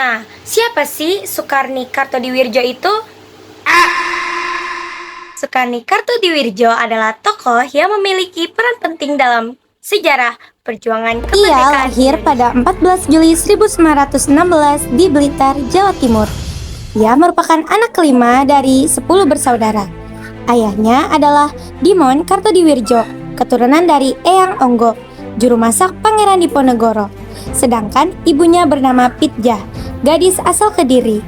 Nah, siapa sih Sukarni Kartodiwirjo itu? Sukarni Kartodiwirjo adalah tokoh yang memiliki peran penting dalam sejarah perjuangan Ia kemerdekaan lahir Indonesia. pada 14 Juli 1916 di Blitar, Jawa Timur. Ia merupakan anak kelima dari 10 bersaudara. Ayahnya adalah Dimon Kartodiwirjo, keturunan dari Eyang Onggo, juru masak Pangeran Diponegoro. Sedangkan ibunya bernama Pitjah, gadis asal Kediri.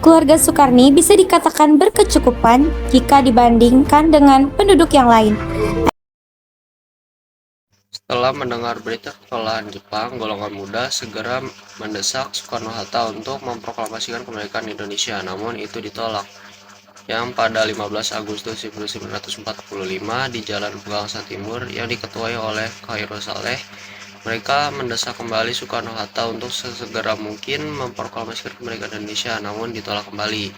Keluarga Sukarni bisa dikatakan berkecukupan jika dibandingkan dengan penduduk yang lain. Setelah mendengar berita kekalahan Jepang, golongan muda segera mendesak Soekarno-Hatta untuk memproklamasikan kemerdekaan Indonesia, namun itu ditolak. Yang pada 15 Agustus 1945 di Jalan Pegangsaan Timur yang diketuai oleh Khairul Saleh, mereka mendesak kembali Soekarno-Hatta untuk sesegera mungkin memproklamasikan kemerdekaan Indonesia, namun ditolak kembali.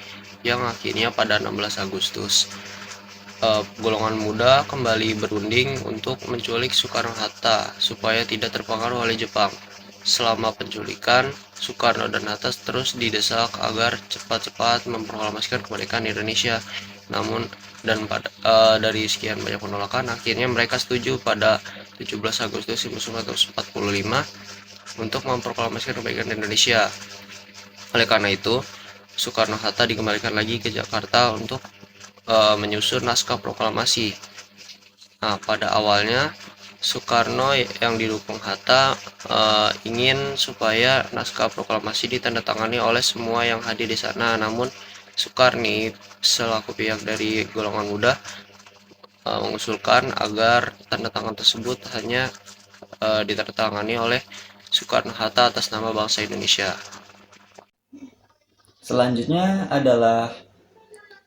Yang akhirnya pada 16 Agustus golongan muda kembali berunding untuk menculik Soekarno-Hatta supaya tidak terpengaruh oleh Jepang. Selama penculikan, Soekarno dan Hatta terus didesak agar cepat-cepat memproklamasikan kemerdekaan Indonesia. Namun dari sekian banyak penolakan, akhirnya mereka setuju pada 17 Agustus 1945 untuk memproklamasikan kemerdekaan Indonesia. Oleh karena itu, Soekarno-Hatta dikembalikan lagi ke Jakarta untuk menyusun naskah proklamasi. Nah, pada awalnya Soekarno yang didukung Hatta ingin supaya naskah proklamasi ditandatangani oleh semua yang hadir di sana. Namun Soekarni selaku pihak dari golongan muda mengusulkan agar tanda tangan tersebut hanya ditandatangani oleh Soekarno-Hatta atas nama bangsa Indonesia. Selanjutnya adalah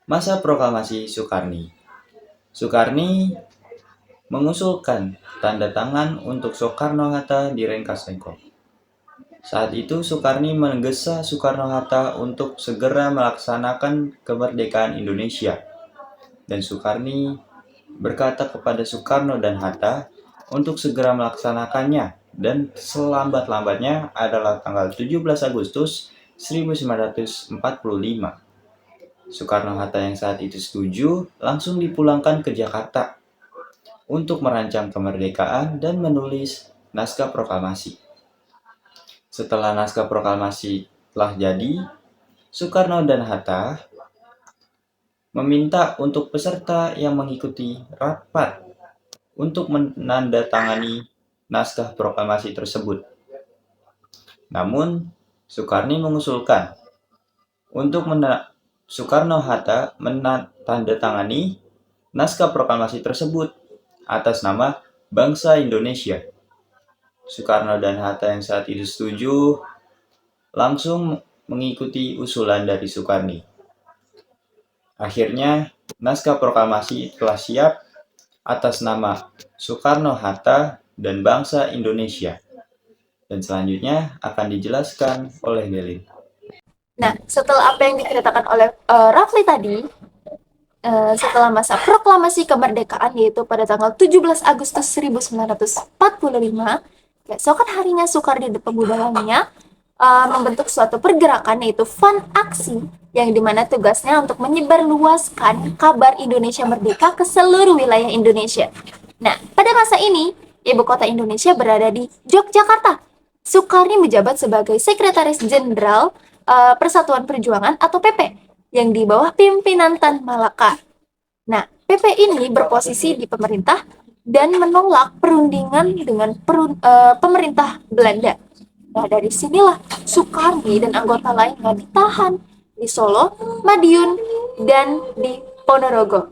masa proklamasi Soekarni. Soekarni mengusulkan tanda tangan untuk Soekarno-Hatta di Rangkasengkong. Saat itu Soekarni menggesa Soekarno-Hatta untuk segera melaksanakan kemerdekaan Indonesia. Dan Soekarni berkata kepada Soekarno dan Hatta untuk segera melaksanakannya, dan selambat-lambatnya adalah tanggal 17 Agustus 1945. Soekarno-Hatta yang saat itu setuju langsung dipulangkan ke Jakarta untuk merancang kemerdekaan dan menulis naskah proklamasi. Setelah naskah proklamasi telah jadi, Soekarno dan Hatta meminta untuk peserta yang mengikuti rapat untuk menandatangani naskah proklamasi tersebut. Namun, Soekarni mengusulkan untuk Soekarno-Hatta menandatangani naskah proklamasi tersebut atas nama bangsa Indonesia. Soekarno dan Hatta yang saat itu setuju langsung mengikuti usulan dari Soekarni. Akhirnya, naskah proklamasi telah siap atas nama Soekarno-Hatta dan bangsa Indonesia. Dan selanjutnya akan dijelaskan oleh Delin. Nah, setelah apa yang diceritakan oleh Rafli tadi, setelah masa proklamasi kemerdekaan yaitu pada tanggal 17 Agustus 1945, keesokan harinya Soekarno dan pemuda lainnya membentuk suatu pergerakan yaitu Fund Aksi yang dimana tugasnya untuk menyebarluaskan kabar Indonesia Merdeka ke seluruh wilayah Indonesia. Nah, pada masa ini, ibu kota Indonesia berada di Yogyakarta. Soekarno menjabat sebagai Sekretaris Jenderal Persatuan Perjuangan atau PP yang di bawah pimpinan Tan Malaka. Nah, PP ini berposisi di pemerintah dan menolak perundingan dengan pemerintah Belanda. Nah, dari sinilah Soekarno dan anggota lainnya ditahan di Solo, Madiun, dan di Ponorogo.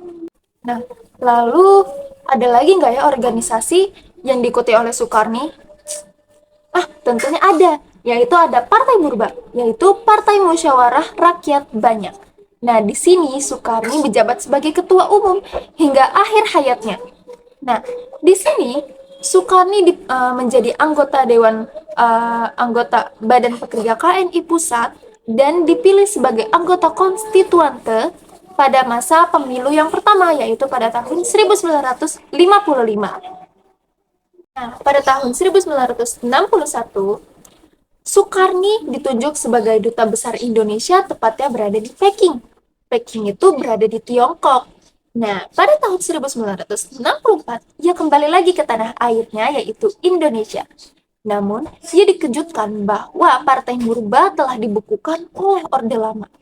Nah, lalu ada lagi nggak ya organisasi yang diikuti oleh Soekarno? Tentunya ada, yaitu ada Partai Murba, yaitu Partai Musyawarah Rakyat Banyak. Nah, di sini Soekarno menjabat sebagai ketua umum hingga akhir hayatnya. Nah, di sini Soekarno menjadi anggota anggota Badan Pekerja KNI Pusat dan dipilih sebagai anggota konstituante pada masa pemilu yang pertama, yaitu pada tahun 1955. Nah, pada tahun 1961, Sukarni ditunjuk sebagai duta besar Indonesia, tepatnya berada di Peking. Peking itu berada di Tiongkok. Nah, pada tahun 1964, ia kembali lagi ke tanah airnya, yaitu Indonesia. Namun, ia dikejutkan bahwa Partai Murba telah dibukukan oleh Orde Lama.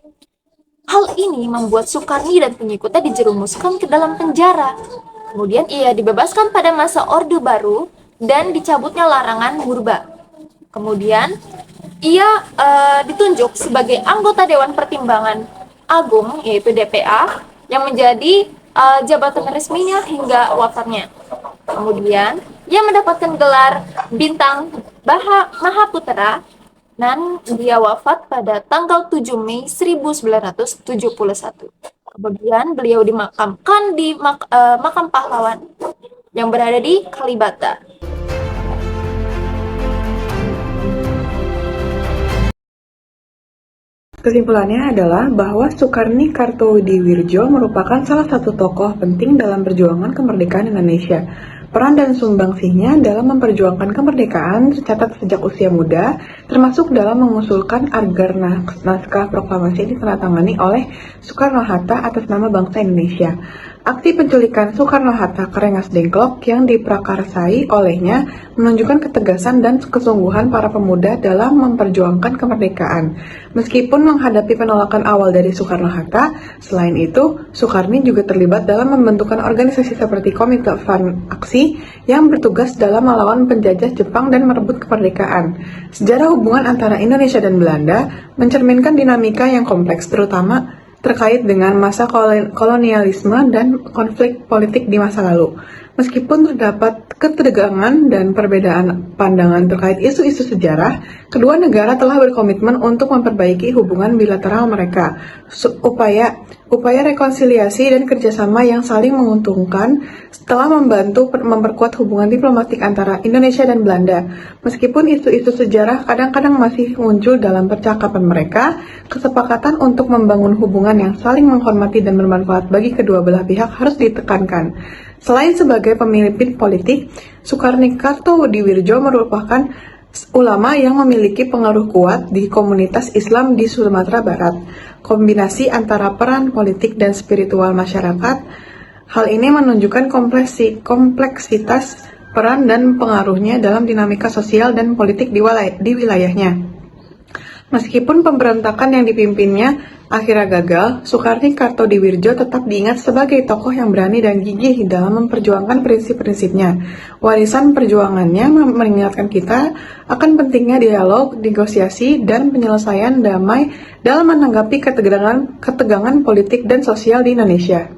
Hal ini membuat Sukarni dan pengikutnya dijerumuskan ke dalam penjara. Kemudian ia dibebaskan pada masa Orde Baru dan dicabutnya larangan Murba. Kemudian ia ditunjuk sebagai anggota Dewan Pertimbangan Agung, yaitu DPA, yang menjadi jabatan resminya hingga wafatnya. Kemudian ia mendapatkan gelar Bintang Mahaputra dan dia wafat pada tanggal 7 Mei 1971. Kemudian beliau dimakamkan di makam pahlawan yang berada di Kalibata. Kesimpulannya adalah bahwa Sukarni Kartodiwirjo merupakan salah satu tokoh penting dalam perjuangan kemerdekaan Indonesia. Peran dan sumbangsihnya dalam memperjuangkan kemerdekaan tercatat sejak usia muda, termasuk dalam mengusulkan agar naskah proklamasi ditandatangani oleh Soekarno-Hatta atas nama bangsa Indonesia. Aksi penculikan Soekarno-Hatta ke Rengas Dengklok yang diprakarsai olehnya menunjukkan ketegasan dan kesungguhan para pemuda dalam memperjuangkan kemerdekaan. Meskipun menghadapi penolakan awal dari Soekarno-Hatta, selain itu, Sukarni juga terlibat dalam membentukkan organisasi seperti Komite Van Aksi yang bertugas dalam melawan penjajah Jepang dan merebut kemerdekaan. Sejarah hubungan antara Indonesia dan Belanda mencerminkan dinamika yang kompleks, terutama terkait dengan masa kolonialisme dan konflik politik di masa lalu. Meskipun terdapat ketegangan dan perbedaan pandangan terkait isu-isu sejarah, kedua negara telah berkomitmen untuk memperbaiki hubungan bilateral mereka. Upaya rekonsiliasi dan kerjasama yang saling menguntungkan telah membantu memperkuat hubungan diplomatik antara Indonesia dan Belanda. Meskipun isu-isu sejarah kadang-kadang masih muncul dalam percakapan mereka, kesepakatan untuk membangun hubungan yang saling menghormati dan bermanfaat bagi kedua belah pihak harus ditekankan. Selain sebagai pemimpin politik, Sukarni Kartodiwirjo merupakan ulama yang memiliki pengaruh kuat di komunitas Islam di Sumatera Barat. Kombinasi antara peran politik dan spiritual masyarakat, hal ini menunjukkan kompleksitas peran dan pengaruhnya dalam dinamika sosial dan politik di wilayahnya. Meskipun pemberontakan yang dipimpinnya akhirnya gagal, Sukarni Kartodiwirjo tetap diingat sebagai tokoh yang berani dan gigih dalam memperjuangkan prinsip-prinsipnya. Warisan perjuangannya mengingatkan kita akan pentingnya dialog, negosiasi, dan penyelesaian damai dalam menanggapi ketegangan politik dan sosial di Indonesia.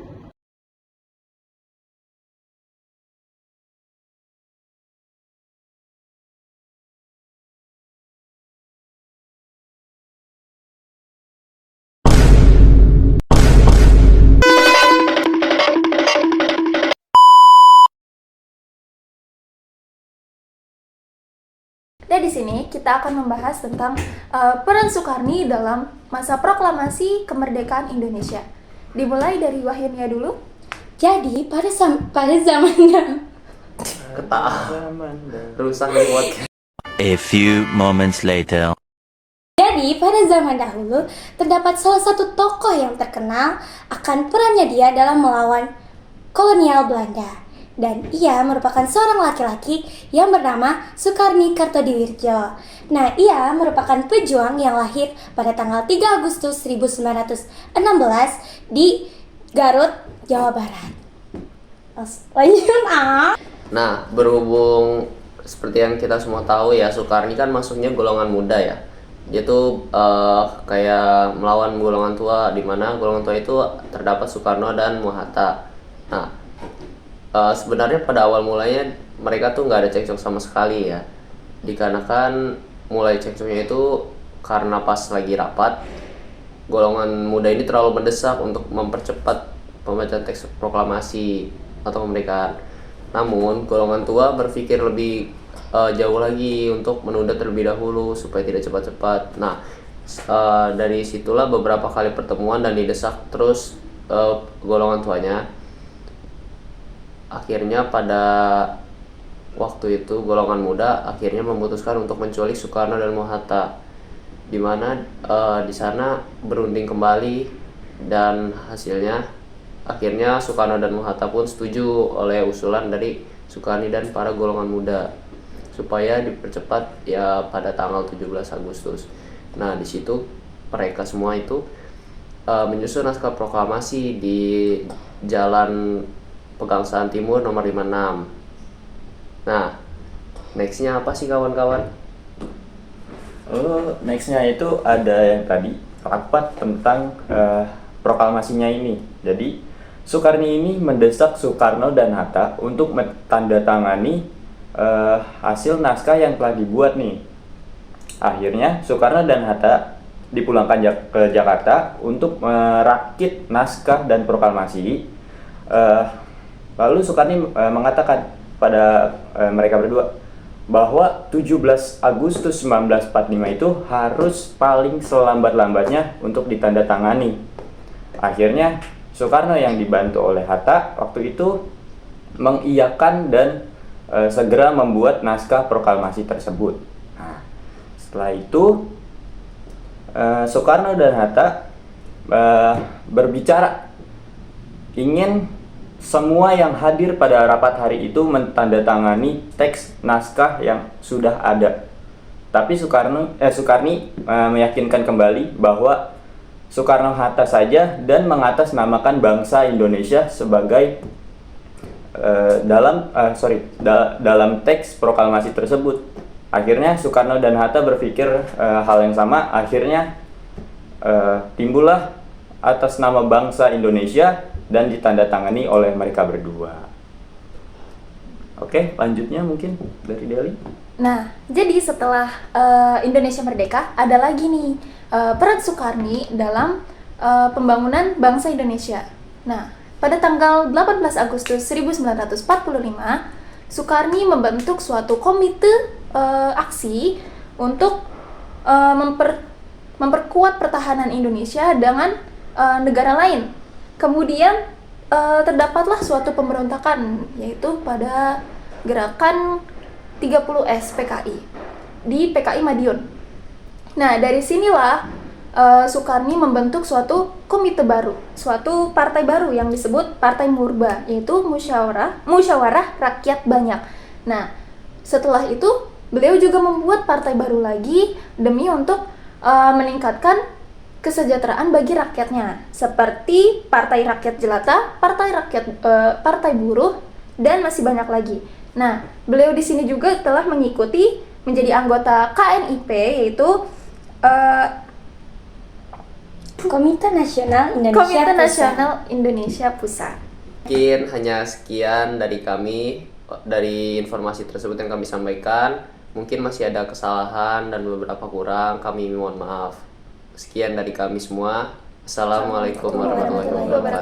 Dan di sini kita akan membahas tentang peran Sukarni dalam masa proklamasi kemerdekaan Indonesia. Dimulai dari Wahyunia dulu. Jadi pada zaman Rusak nih podcast. A few moments later. Jadi, pada zaman dahulu, terdapat salah satu tokoh yang terkenal akan perannya dia dalam melawan kolonial Belanda. Dan ia merupakan seorang laki-laki yang bernama Sukarni Kartodiwirjo. Nah, ia merupakan pejuang yang lahir pada tanggal 3 Agustus 1916 di Garut, Jawa Barat. Lanjut, Nah, berhubung seperti yang kita semua tahu ya, Sukarni kan masuknya golongan muda ya. Dia tuh kayak melawan golongan tua, di mana golongan tua itu terdapat Soekarno dan Muhatta. Nah, sebenarnya pada awal mulanya mereka tuh nggak ada cekcok sama sekali ya, dikarenakan mulai cekcoknya itu karena pas lagi rapat golongan muda ini terlalu mendesak untuk mempercepat pembacaan teks proklamasi atau kemerdekaan. Namun golongan tua berpikir lebih jauh lagi untuk menunda terlebih dahulu supaya tidak cepat-cepat. Nah, dari situlah beberapa kali pertemuan dan didesak terus golongan tuanya. Akhirnya pada Waktu itu golongan muda akhirnya memutuskan untuk menculik Soekarno dan Hatta, di mana di sana berunding kembali, dan hasilnya akhirnya Soekarno dan Hatta pun setuju oleh usulan dari Soekarni dan para golongan muda supaya dipercepat ya pada tanggal 17 Agustus. Nah, di situ mereka semua itu menyusun naskah proklamasi di Jalan Pegangsaan Timur nomor 56. Nah, nextnya apa sih kawan-kawan? Nextnya itu ada yang tadi rapat tentang proklamasinya ini. Jadi Soekarni ini mendesak Soekarno dan Hatta untuk menandatangani hasil naskah yang telah dibuat nih. Akhirnya Soekarno dan Hatta dipulangkan ke Jakarta untuk merakit naskah dan proklamasi. Lalu Soekarni mengatakan pada mereka berdua bahwa 17 Agustus 1945 itu harus paling selambat-lambatnya untuk ditandatangani. Akhirnya Soekarno yang dibantu oleh Hatta waktu itu mengiyakan dan segera membuat naskah proklamasi tersebut. Nah, setelah itu Soekarno dan Hatta berbicara ingin semua yang hadir pada rapat hari itu mentandatangani teks naskah yang sudah ada. Tapi Soekarni meyakinkan kembali bahwa Soekarno-Hatta saja dan mengatasnamakan bangsa Indonesia sebagai dalam teks proklamasi tersebut. Akhirnya Soekarno dan Hatta berpikir hal yang sama. Akhirnya timbullah atas nama bangsa Indonesia dan ditandatangani oleh mereka berdua. Oke, lanjutnya mungkin dari Deli. Nah, jadi setelah Indonesia merdeka, ada lagi nih peran Soekarni dalam pembangunan bangsa Indonesia. Nah, pada tanggal 18 Agustus 1945, Soekarni membentuk suatu komite aksi untuk memperkuat pertahanan Indonesia dengan negara lain. Kemudian terdapatlah suatu pemberontakan, yaitu pada gerakan 30S PKI di PKI Madiun. Nah, dari sinilah Soekarni membentuk suatu komite baru, suatu partai baru yang disebut Partai Murba, yaitu Musyawarah Rakyat Banyak. Nah, setelah itu beliau juga membuat partai baru lagi demi untuk meningkatkan kesejahteraan bagi rakyatnya, seperti Partai Rakyat Jelata, Partai Buruh, dan masih banyak lagi. Nah, beliau di sini juga telah mengikuti menjadi anggota KNIP, yaitu Komite Nasional Indonesia Komite Pusat. Nasional Indonesia Pusat. Mungkin hanya sekian dari kami, dari informasi tersebut yang kami sampaikan. Mungkin masih ada kesalahan dan beberapa kurang, kami mohon maaf. Sekian dari kami semua. Assalamualaikum warahmatullahi wabarakatuh.